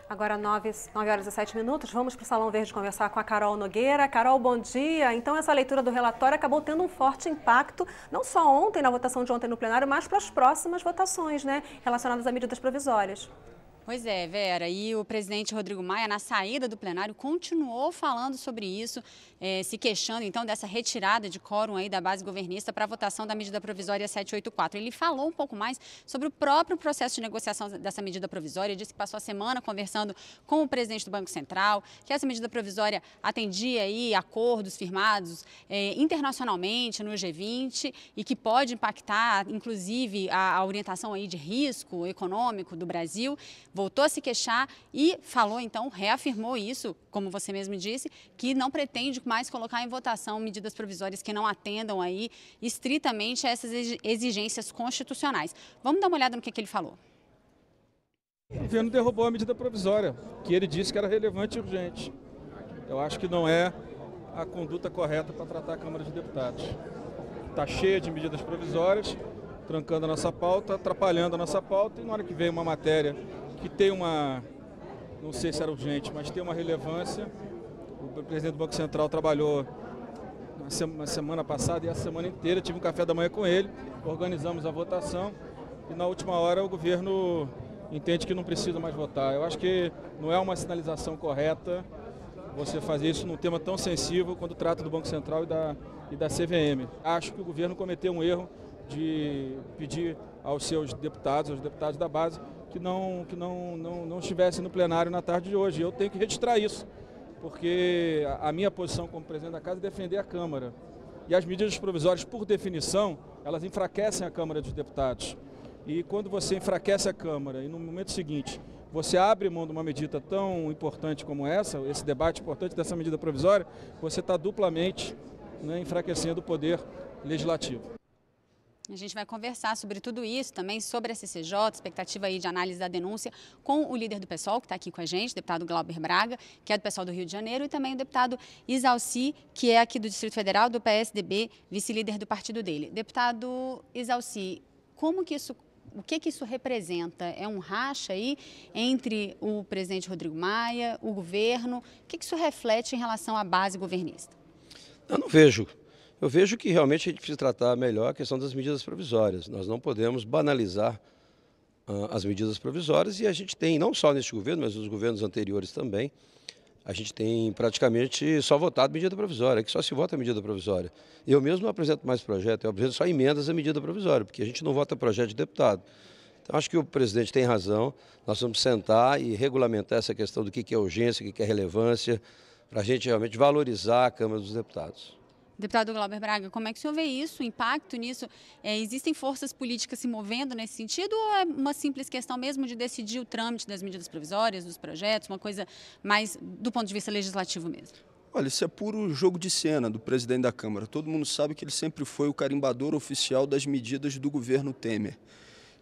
Agora 9h07, vamos para o Salão Verde conversar com a Carol Nogueira. Carol, bom dia. Então essa leitura do relatório acabou tendo um forte impacto, não só ontem, na votação de ontem no plenário, mas para as próximas votações, né, relacionadas a medidas provisórias. Pois é, Vera, e o presidente Rodrigo Maia, na saída do plenário, continuou falando sobre isso, se queixando então dessa retirada de quórum aí da base governista para a votação da medida provisória 784. Ele falou um pouco mais sobre o próprio processo de negociação dessa medida provisória, disse que passou a semana conversando com o presidente do Banco Central, que essa medida provisória atendia aí acordos firmados internacionalmente no G20 e que pode impactar, inclusive, a orientação aí de risco econômico do Brasil. Voltou a se queixar e falou, então, reafirmou isso, como você mesmo disse, que não pretende mais colocar em votação medidas provisórias que não atendam aí estritamente a essas exigências constitucionais. Vamos dar uma olhada no que ele falou. O governo derrubou a medida provisória, que ele disse que era relevante e urgente. Eu acho que não é a conduta correta para tratar a Câmara de Deputados. Está cheia de medidas provisórias, trancando a nossa pauta, atrapalhando a nossa pauta, e na hora que vem uma matéria que tem uma, não sei se era urgente, mas tem uma relevância. O presidente do Banco Central trabalhou na semana passada e a semana inteira, tive um café da manhã com ele, organizamos a votação e na última hora o governo entende que não precisa mais votar. Eu acho que não é uma sinalização correta você fazer isso num tema tão sensível quando trata do Banco Central e da CVM. Acho que o governo cometeu um erro de pedir aos seus deputados, aos deputados da base, que não estivessem no plenário na tarde de hoje. Eu tenho que registrar isso, porque a minha posição como presidente da casa é defender a Câmara. E as medidas provisórias, por definição, elas enfraquecem a Câmara dos Deputados. E quando você enfraquece a Câmara e no momento seguinte você abre mão de uma medida tão importante como essa, esse debate importante dessa medida provisória, você está duplamente, né, enfraquecendo o poder legislativo. A gente vai conversar sobre tudo isso, também sobre a CCJ, expectativa aí de análise da denúncia, com o líder do PSOL, que está aqui com a gente, o deputado Glauber Braga, que é do PSOL do Rio de Janeiro, e também o deputado Isalci, que é aqui do Distrito Federal, do PSDB, vice-líder do partido dele. Deputado Isalci, o que isso representa? É um racha aí entre o presidente Rodrigo Maia, o governo? O que isso reflete em relação à base governista? Eu não vejo. Eu vejo que realmente a gente precisa tratar melhor a questão das medidas provisórias. Nós não podemos banalizar as medidas provisórias e a gente tem, não só neste governo, mas nos governos anteriores também, a gente tem praticamente só votado medida provisória, que só se vota medida provisória. Eu mesmo não apresento mais projeto, eu apresento só emendas à medida provisória, porque a gente não vota projeto de deputado. Então acho que o presidente tem razão, nós vamos sentar e regulamentar essa questão do que é urgência, o que é relevância, para a gente realmente valorizar a Câmara dos Deputados. Deputado Glauber Braga, como é que o senhor vê isso, o impacto nisso? Existem forças políticas se movendo nesse sentido ou é uma simples questão mesmo de decidir o trâmite das medidas provisórias, dos projetos, uma coisa mais do ponto de vista legislativo mesmo? Olha, isso é puro jogo de cena do presidente da Câmara. Todo mundo sabe que ele sempre foi o carimbador oficial das medidas do governo Temer.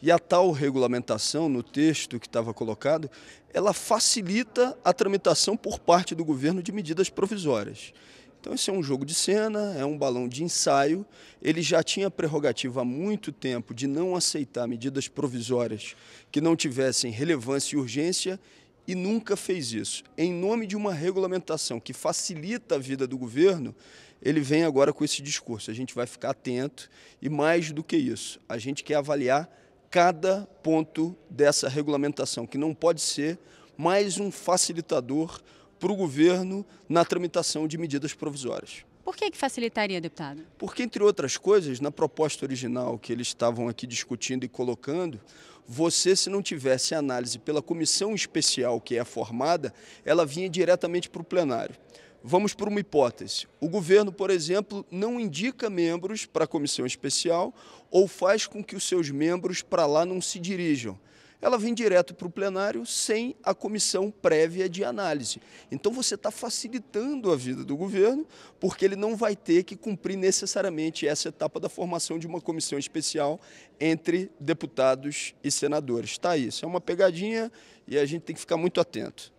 E a tal regulamentação, no texto que estava colocado, ela facilita a tramitação por parte do governo de medidas provisórias. Então, esse é um jogo de cena, é um balão de ensaio. Ele já tinha prerrogativa há muito tempo de não aceitar medidas provisórias que não tivessem relevância e urgência e nunca fez isso. Em nome de uma regulamentação que facilita a vida do governo, ele vem agora com esse discurso. A gente vai ficar atento e, mais do que isso, a gente quer avaliar cada ponto dessa regulamentação, que não pode ser mais um facilitador para o governo na tramitação de medidas provisórias. Por que facilitaria, deputado? Porque, entre outras coisas, na proposta original que eles estavam aqui discutindo e colocando, você, se não tivesse análise pela comissão especial que é formada, ela vinha diretamente para o plenário. Vamos por uma hipótese. O governo, por exemplo, não indica membros para a comissão especial ou faz com que os seus membros para lá não se dirijam. Ela vem direto para o plenário sem a comissão prévia de análise. Então você está facilitando a vida do governo, porque ele não vai ter que cumprir necessariamente essa etapa da formação de uma comissão especial entre deputados e senadores. Está aí, isso é uma pegadinha e a gente tem que ficar muito atento.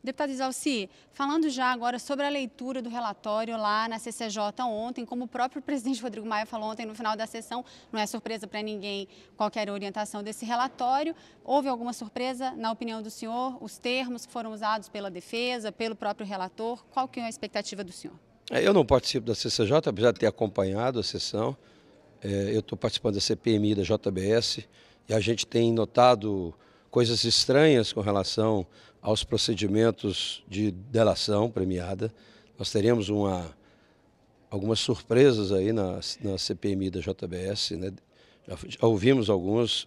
Deputado Isalci, falando já agora sobre a leitura do relatório lá na CCJ ontem, como o próprio presidente Rodrigo Maia falou ontem no final da sessão, não é surpresa para ninguém qualquer orientação desse relatório. Houve alguma surpresa, na opinião do senhor? Os termos que foram usados pela defesa, pelo próprio relator, qual que é a expectativa do senhor? Eu não participo da CCJ, apesar de ter acompanhado a sessão. Eu estou participando da CPMI da JBS e a gente tem notado coisas estranhas com relação aos procedimentos de delação premiada. Nós teremos algumas surpresas aí na CPMI da JBS, né? Já ouvimos alguns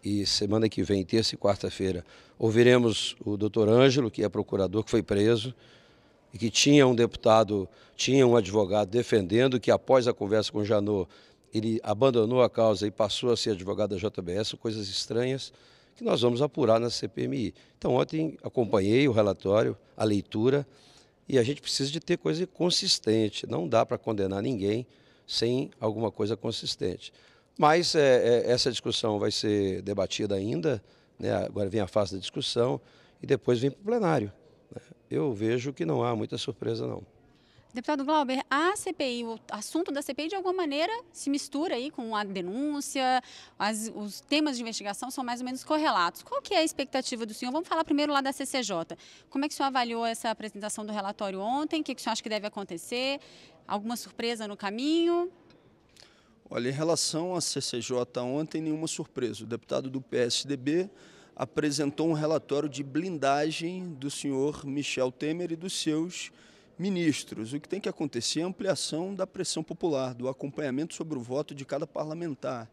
e semana que vem, terça e quarta-feira, ouviremos o doutor Ângelo, que é procurador, que foi preso e que tinha um advogado defendendo, que após a conversa com o Janot, ele abandonou a causa e passou a ser advogado da JBS, coisas estranhas que nós vamos apurar na CPMI. Então, ontem acompanhei o relatório, a leitura, e a gente precisa de ter coisa consistente. Não dá para condenar ninguém sem alguma coisa consistente. Mas essa discussão vai ser debatida ainda, né? Agora vem a fase da discussão e depois vem para o plenário, né? Eu vejo que não há muita surpresa, não. Deputado Glauber, a CPI, o assunto da CPI de alguma maneira se mistura aí com a denúncia, os temas de investigação são mais ou menos correlatos. Qual que é a expectativa do senhor? Vamos falar primeiro lá da CCJ. Como é que o senhor avaliou essa apresentação do relatório ontem? O que o senhor acha que deve acontecer? Alguma surpresa no caminho? Olha, em relação à CCJ ontem, nenhuma surpresa. O deputado do PSDB apresentou um relatório de blindagem do senhor Michel Temer e dos seus ministros. O que tem que acontecer é a ampliação da pressão popular, do acompanhamento sobre o voto de cada parlamentar.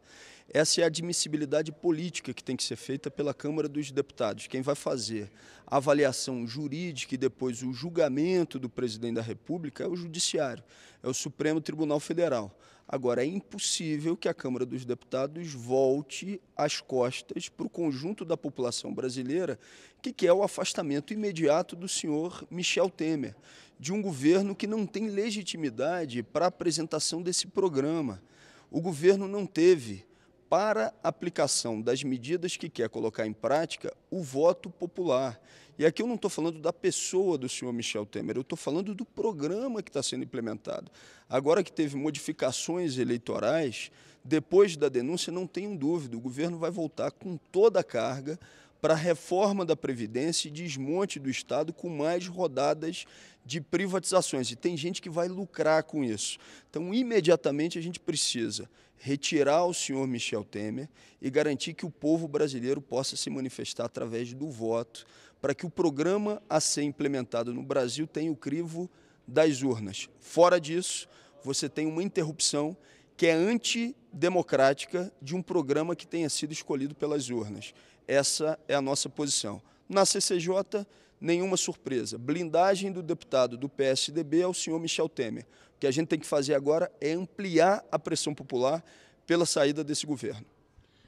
Essa é a admissibilidade política que tem que ser feita pela Câmara dos Deputados. Quem vai fazer a avaliação jurídica e depois o julgamento do presidente da República é o Judiciário, é o Supremo Tribunal Federal. Agora, é impossível que a Câmara dos Deputados volte as costas para o conjunto da população brasileira, que quer o afastamento imediato do senhor Michel Temer, de um governo que não tem legitimidade para a apresentação desse programa. O governo não teve, para a aplicação das medidas que quer colocar em prática, o voto popular. E aqui eu não estou falando da pessoa do senhor Michel Temer, eu estou falando do programa que está sendo implementado. Agora que teve modificações eleitorais, depois da denúncia, não tenho dúvida, o governo vai voltar com toda a carga para a reforma da Previdência e desmonte do Estado com mais rodadas de privatizações. E tem gente que vai lucrar com isso. Então, imediatamente, a gente precisa retirar o senhor Michel Temer e garantir que o povo brasileiro possa se manifestar através do voto, para que o programa a ser implementado no Brasil tenha o crivo das urnas. Fora disso, você tem uma interrupção que é antidemocrática de um programa que tenha sido escolhido pelas urnas. Essa é a nossa posição. Na CCJ, nenhuma surpresa. Blindagem do deputado do PSDB ao senhor Michel Temer. O que a gente tem que fazer agora é ampliar a pressão popular pela saída desse governo.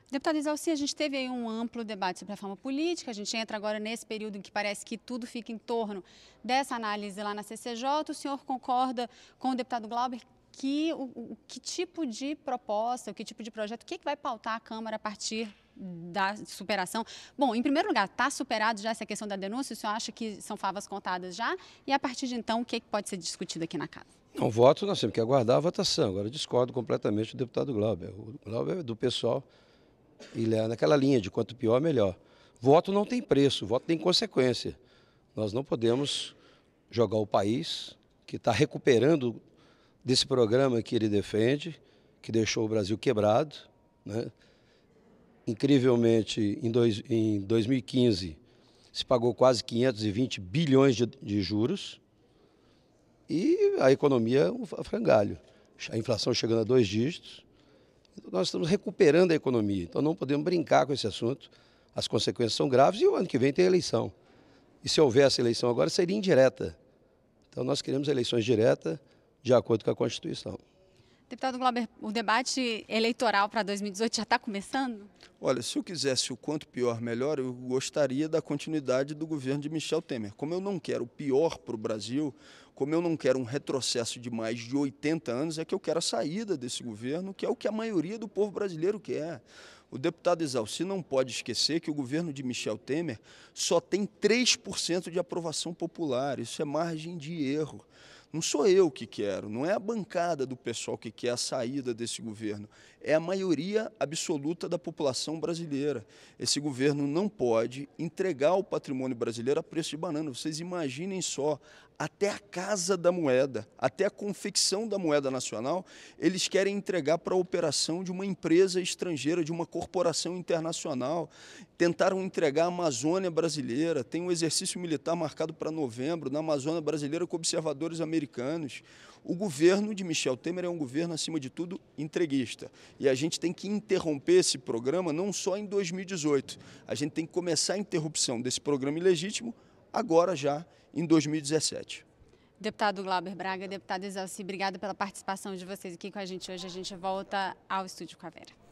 Deputado Isalci, a gente teve aí um amplo debate sobre a reforma política, a gente entra agora nesse período em que parece que tudo fica em torno dessa análise lá na CCJ. O senhor concorda com o deputado Glauber que que tipo de proposta, que tipo de projeto, o que vai pautar a Câmara a partir da superação? Bom, em primeiro lugar, está superado já essa questão da denúncia? O senhor acha que são favas contadas já? E a partir de então, o que pode ser discutido aqui na casa? Não, voto, nós temos que aguardar a votação. Agora, discordo completamente do deputado Glauber. O Glauber é do pessoal, ele é naquela linha de quanto pior, melhor. Voto não tem preço, voto tem consequência. Nós não podemos jogar o país, que está recuperando desse programa que ele defende, que deixou o Brasil quebrado, né? Incrivelmente, em 2015, se pagou quase 520 bilhões de juros e a economia a frangalho. A inflação chegando a 2 dígitos. Nós estamos recuperando a economia, então não podemos brincar com esse assunto. As consequências são graves e o ano que vem tem eleição. E se houver essa eleição agora, seria indireta. Então nós queremos eleições diretas de acordo com a Constituição. Deputado Glauber, o debate eleitoral para 2018 já está começando? Olha, se eu quisesse o quanto pior, melhor, eu gostaria da continuidade do governo de Michel Temer. Como eu não quero o pior para o Brasil, como eu não quero um retrocesso de mais de 80 anos, é que eu quero a saída desse governo, que é o que a maioria do povo brasileiro quer. O deputado Exalci não pode esquecer que o governo de Michel Temer só tem 3% de aprovação popular. Isso é margem de erro. Não sou eu que quero, não é a bancada do pessoal que quer a saída desse governo, é a maioria absoluta da população brasileira. Esse governo não pode entregar o patrimônio brasileiro a preço de banana. Vocês imaginem só, até a casa da moeda, até a confecção da moeda nacional, eles querem entregar para a operação de uma empresa estrangeira, de uma corporação internacional. Tentaram entregar a Amazônia brasileira, tem um exercício militar marcado para novembro na Amazônia brasileira com observadores americanos. O governo de Michel Temer é um governo, acima de tudo, entreguista. E a gente tem que interromper esse programa não só em 2018. A gente tem que começar a interrupção desse programa ilegítimo agora já em 2017. Deputado Glauber Braga, deputado Exalci, obrigada pela participação de vocês aqui com a gente hoje. A gente volta ao Estúdio com a Vera.